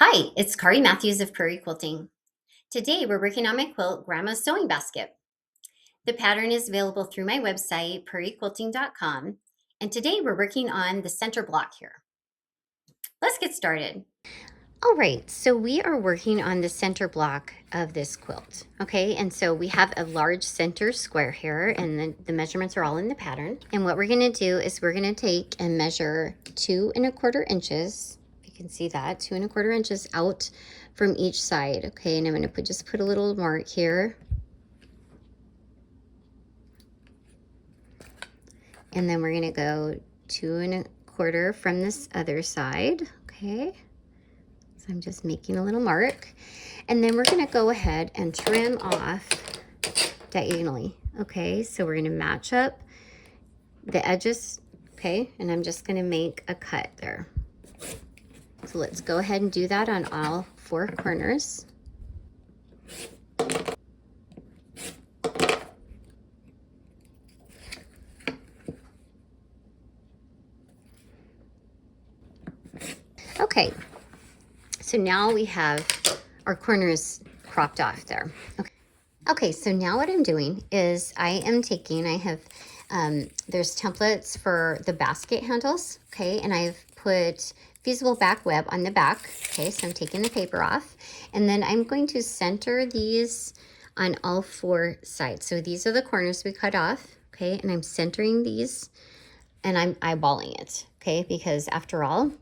Hi, it's Kari Mathews of Prairie Quilting. Today we're working on my quilt, Grandma's Sewing Basket. The pattern is available through my website, prairiequilting.com, and today we're working on the center block here. Let's get started. All right, so we are working on the center block of this quilt, okay? And so we have a large center square here, and the measurements are all in the pattern. And what we're gonna do is we're gonna take and measure 2¼ inches. You can see that, 2¼ inches out from each side, okay? And I'm gonna just put a little mark here. And then we're gonna go 2¼ from this other side, okay? So I'm just making a little mark. And then we're gonna go ahead and trim off diagonally, okay? So we're gonna match up the edges, okay? And I'm just gonna make a cut there. So let's go ahead and do that on all 4 corners. Okay, so now we have our corners cropped off there. Okay, so now what I'm doing is I have, there's templates for the basket handles, okay? And I've put fusible back web on the back, okay? So I'm taking the paper off. And then I'm going to center these on all 4 sides. So these are the corners we cut off, okay? And I'm centering these and I'm eyeballing it, okay? Because after all,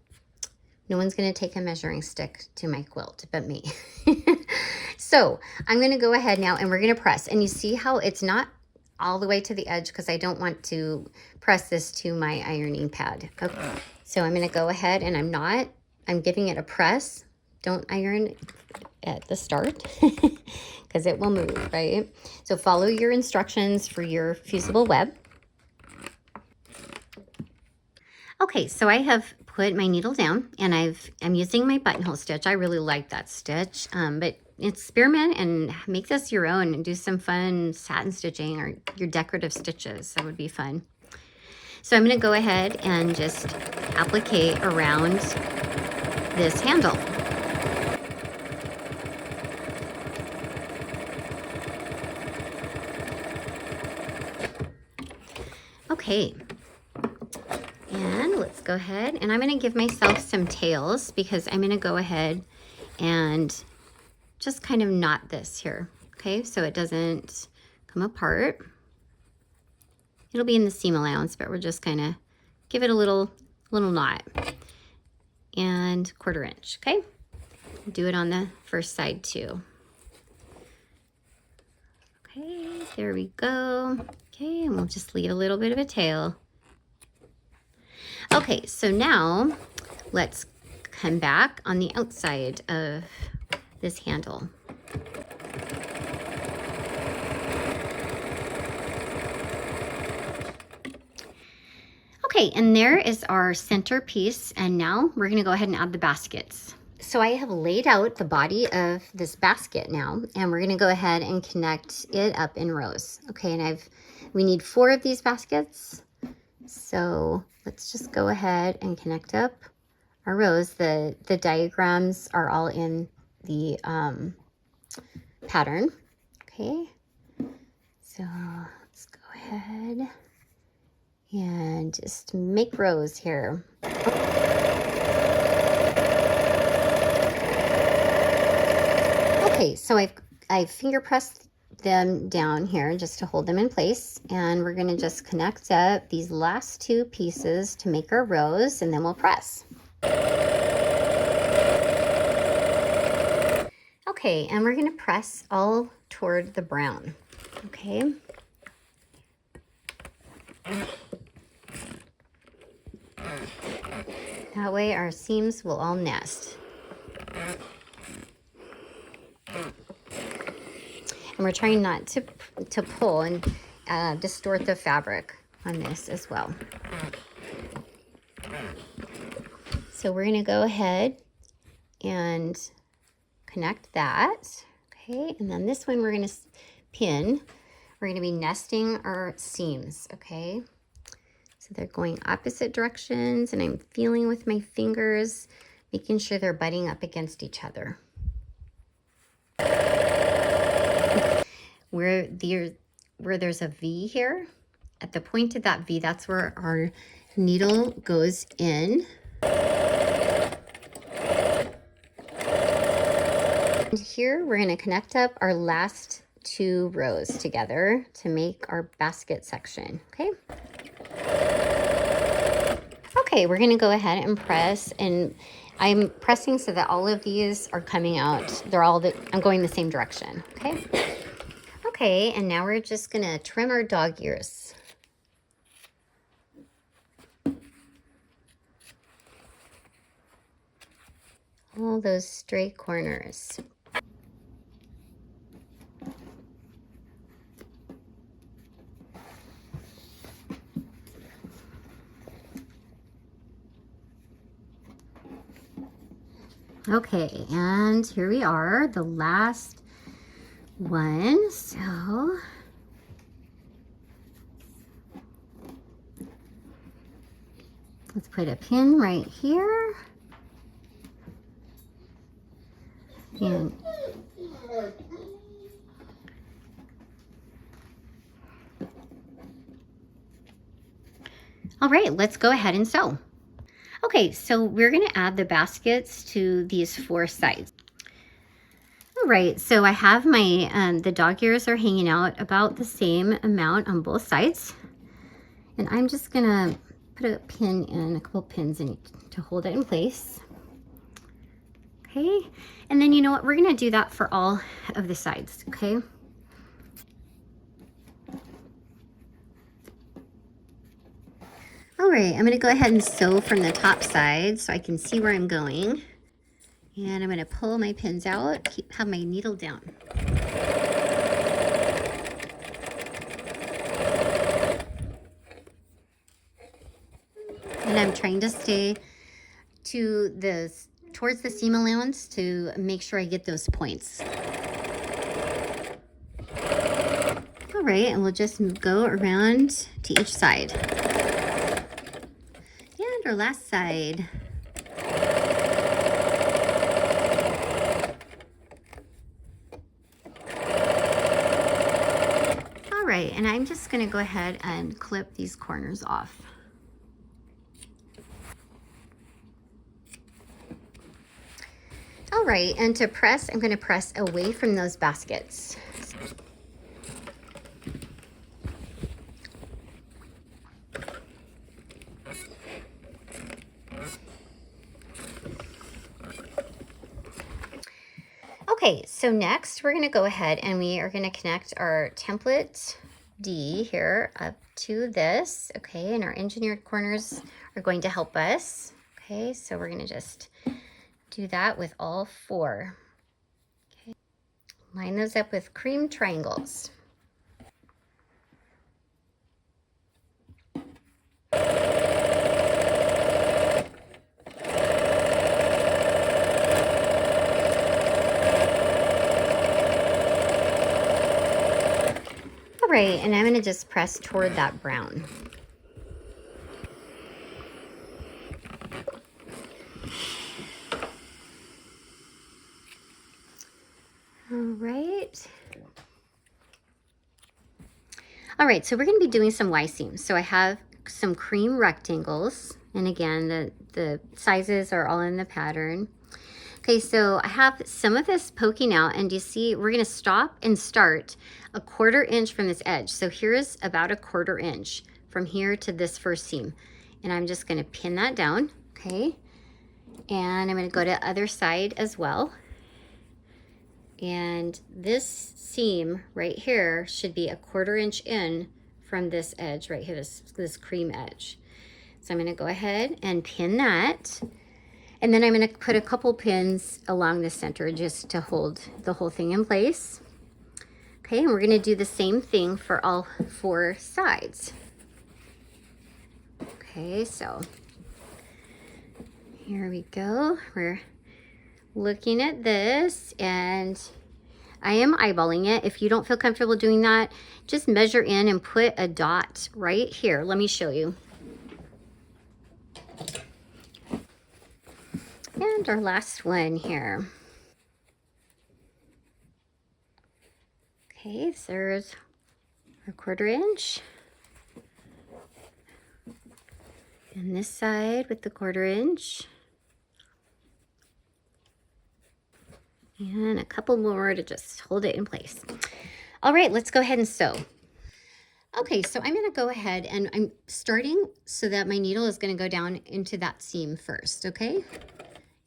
no one's gonna take a measuring stick to my quilt but me. So I'm gonna go ahead now and we're gonna press. And you see how it's not all the way to the edge because I don't want to press this to my ironing pad. Okay, so I'm gonna go ahead and I'm giving it a press. Don't iron at the start because it will move, right? So follow your instructions for your fusible web. Okay, so I have put my needle down and I'm using my buttonhole stitch. I really like that stitch, but experiment and make this your own and do some fun satin stitching or your decorative stitches. That would be fun. So I'm gonna go ahead and just applique around this handle. Okay. And let's go ahead and I'm going to give myself some tails because I'm going to go ahead and just kind of knot this here. Okay, so it doesn't come apart. It'll be in the seam allowance, but we're just kind of give it a little knot. And 1/4 inch, okay? Do it on the first side too. Okay, there we go. Okay, and we'll just leave a little bit of a tail. Okay, so now let's come back on the outside of this handle. Okay, and there is our center piece, and now we're gonna go ahead and add the baskets. So I have laid out the body of this basket now, and we're gonna go ahead and connect it up in rows. Okay, and we need 4 of these baskets. So let's just go ahead and connect up our rows. The diagrams are all in the pattern. Okay, so let's go ahead and just make rows here. Okay, so I've finger pressed them down here just to hold them in place, and we're going to just connect up these last 2 pieces to make our rows, and then we'll press. Okay, and we're going to press all toward the brown. Okay. That way our seams will all nest. And we're trying not to pull and distort the fabric on this as well. So we're gonna go ahead and connect that. Okay, and then this one we're gonna pin. We're gonna be nesting our seams, okay? So they're going opposite directions, and I'm feeling with my fingers, making sure they're butting up against each other. Where there's a V here, at the point of that V, that's where our needle goes in. And here we're going to connect up our last 2 rows together to make our basket section, okay? Okay, we're going to go ahead and press, and I'm pressing so that all of these are coming out. I'm going the same direction, okay? Okay, and now we're just going to trim our dog ears. All those stray corners. Okay, and here we are, the last one. So let's put a pin right here. And all right, let's go ahead and sew. Okay, so we're going to add the baskets to these 4 sides. All right, so I have my, the dog ears are hanging out about the same amount on both sides. And I'm just going to put a pin in, a couple pins in to hold it in place. Okay, and then you know what? We're going to do that for all of the sides, okay? All right, I'm going to go ahead and sew from the top side so I can see where I'm going. And I'm going to pull my pins out, have my needle down. And I'm trying to stay towards the seam allowance to make sure I get those points. All right, and we'll just go around to each side. And our last side. All right, and I'm just going to go ahead and clip these corners off. All right, and to press, I'm going to press away from those baskets. Okay, so next we're going to go ahead and we are going to connect our template D here up to this, okay, and our engineered corners are going to help us. Okay, so we're going to just do that with all 4. Okay. Line those up with cream triangles. All right, and I'm going to just press toward that brown. All right, so we're going to be doing some Y seams. So I have some cream rectangles, and again, the sizes are all in the pattern. Okay, so I have some of this poking out, and you see we're going to stop and start a 1/4 inch from this edge. So here's about a 1/4 inch from here to this first seam, and I'm just going to pin that down, okay? And I'm going to go to other side as well. And this seam right here should be a 1/4 inch in from this edge right here, this cream edge. So I'm going to go ahead and pin that. And then I'm going to put a couple pins along the center just to hold the whole thing in place. Okay, and we're going to do the same thing for all 4 sides. Okay, so here we go. We're looking at this, and I am eyeballing it. If you don't feel comfortable doing that, just measure in and put a dot right here. Let me show you. And our last one here. Okay, so there's our 1/4 inch. And this side with the 1/4 inch. And a couple more to just hold it in place. All right, let's go ahead and sew. Okay, so I'm gonna go ahead and I'm starting so that my needle is gonna go down into that seam first, okay?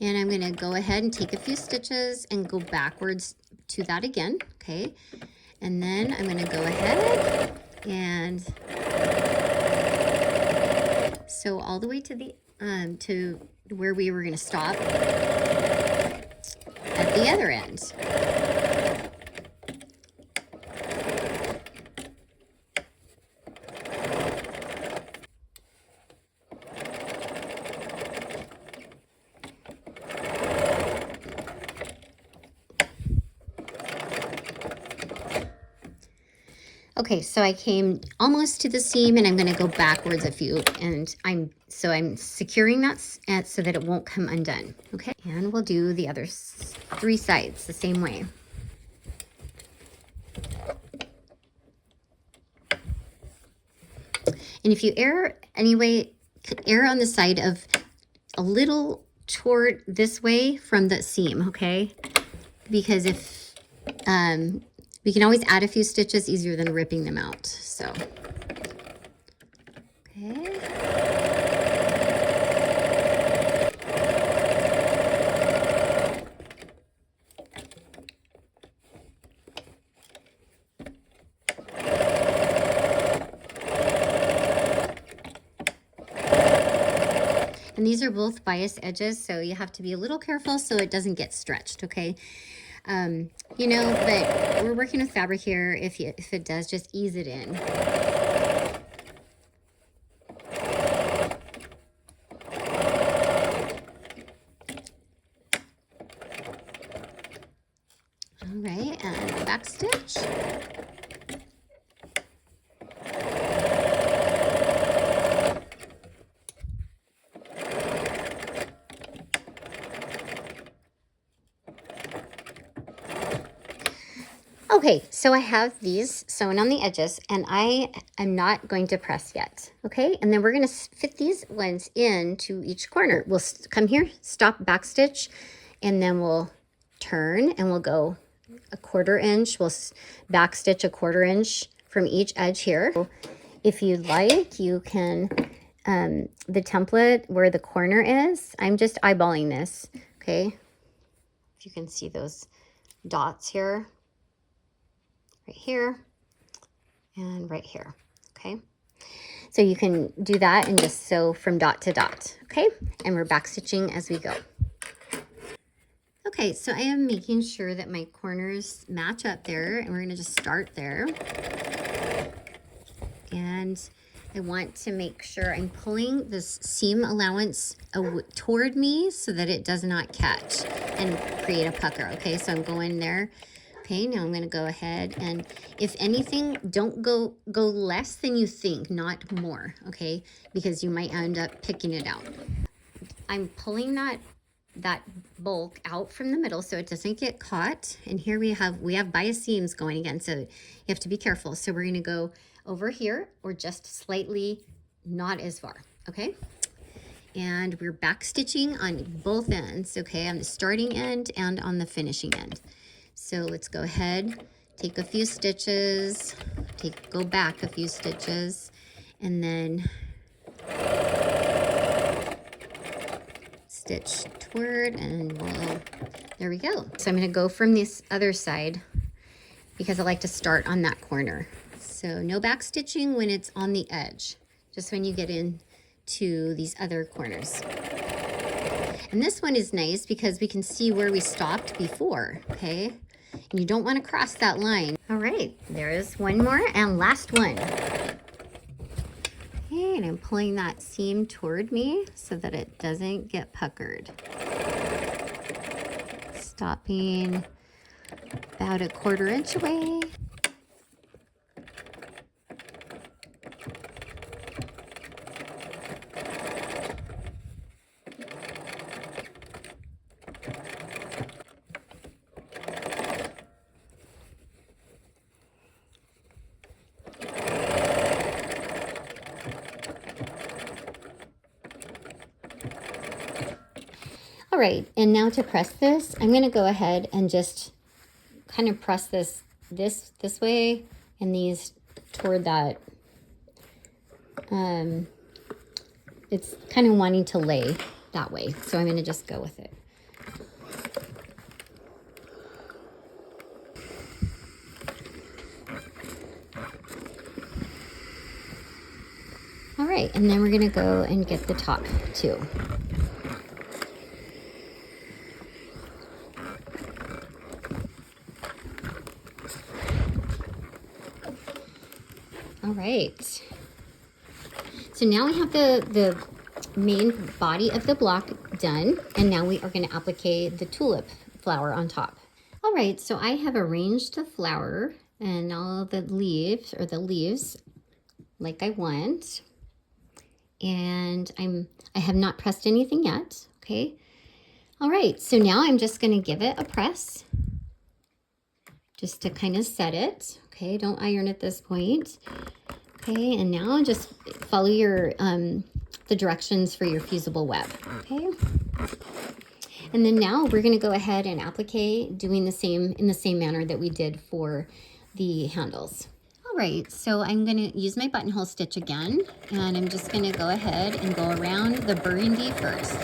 And I'm gonna go ahead and take a few stitches and go backwards to that again, okay? And then I'm gonna go ahead and sew all the way to the to where we were gonna stop at the other end. Okay, so I came almost to the seam and I'm going to go backwards a few, and I'm securing that so that it won't come undone. Okay, and we'll do the other 3 sides the same way. And if you err anyway, err on the side of a little toward this way from the seam, okay? Because if we can always add a few stitches easier than ripping them out. So, okay. And these are both bias edges, so you have to be a little careful so it doesn't get stretched, okay? You know, but we're working with fabric here. If it does, just ease it in. All right, and back stitch. Okay, so I have these sewn on the edges, and I am not going to press yet, okay? And then we're going to fit these ones into each corner. We'll come here, stop, back stitch, and then we'll turn, and we'll go a 1/4 inch. We'll back stitch a 1/4 inch from each edge here. So if you'd like, you can, the template where the corner is, I'm just eyeballing this, okay? If you can see those dots here. Right here and right here, okay? So you can do that and just sew from dot to dot, okay? And we're back stitching as we go. Okay, so I am making sure that my corners match up there, and we're gonna just start there. And I want to make sure I'm pulling this seam allowance toward me so that it does not catch and create a pucker, okay? So I'm going there. Okay, now I'm going to go ahead and, if anything, don't go less than you think, not more, okay? Because you might end up picking it out. I'm pulling that bulk out from the middle so it doesn't get caught. And here we have bias seams going again, so you have to be careful. So we're going to go over here or just slightly not as far, okay? And we're back stitching on both ends, okay? On the starting end and on the finishing end. So let's go ahead, take a few stitches, go back a few stitches, and then stitch toward, and there we go. So I'm going to go from this other side because I like to start on that corner. So no back stitching when it's on the edge, just when you get into these other corners. And this one is nice because we can see where we stopped before, okay? And you don't want to cross that line. All right, there is one more and last one. Okay, and I'm pulling that seam toward me so that it doesn't get puckered. Stopping about a 1/4 inch away. right, and now to press this, I'm going to go ahead and just kind of press this way and these toward that. It's kind of wanting to lay that way, so I'm going to just go with it. All right, and then we're going to go and get the top too. All right. So now we have the main body of the block done, and now we are going to applique the tulip flower on top. All right, so I have arranged the flower and all the leaves like I want, and I have not pressed anything yet. Okay. All right, so now I'm just going to give it a press just to kind of set it. Okay, don't iron at this point. Okay, and now just follow your the directions for your fusible web. Okay, and then now we're going to go ahead and applique, doing the same in the same manner that we did for the handles. All right, so I'm going to use my buttonhole stitch again, and I'm just going to go ahead and go around the burgundy first.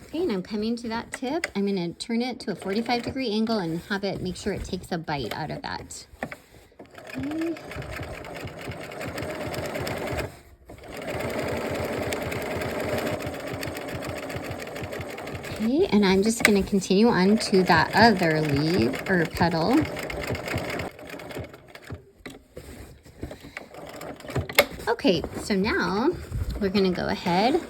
Okay, and I'm coming to that tip. I'm going to turn it to a 45-degree angle and have it make sure it takes a bite out of that. Okay. Okay, and I'm just going to continue on to that other leaf or petal. Okay, so now we're going to go ahead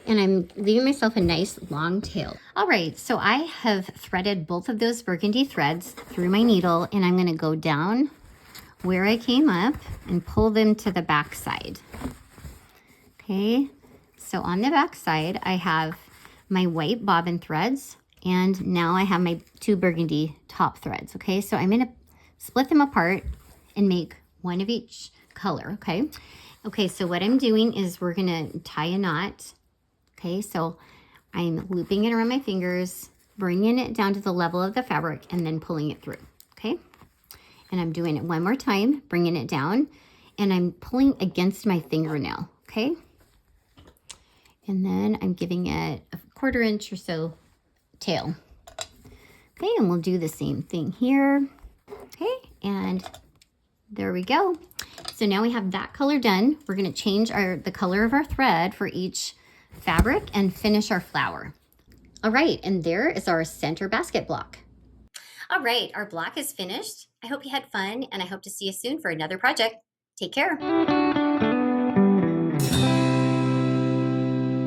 and I'm leaving myself a nice long tail. All right, so I have threaded both of those burgundy threads through my needle, and I'm going to go down where I came up and pull them to the back side. Okay, so on the back side, I have my white bobbin threads, and now I have my two burgundy top threads. Okay, so I'm going to split them apart and make one of each color. Okay, okay, so what I'm doing is we're going to tie a knot. Okay, so I'm looping it around my fingers, bringing it down to the level of the fabric, and then pulling it through. Okay, and I'm doing it one more time, bringing it down, and I'm pulling against my fingernail. Okay, and then I'm giving it a 1/4 inch or so tail. Okay, and we'll do the same thing here. Okay, and there we go. So now we have that color done. We're going to change the color of our thread for each fabric and finish our flower. All right, and there is our center basket block. All right, our block is finished. I hope you had fun, and I hope to see you soon for another project. Take care.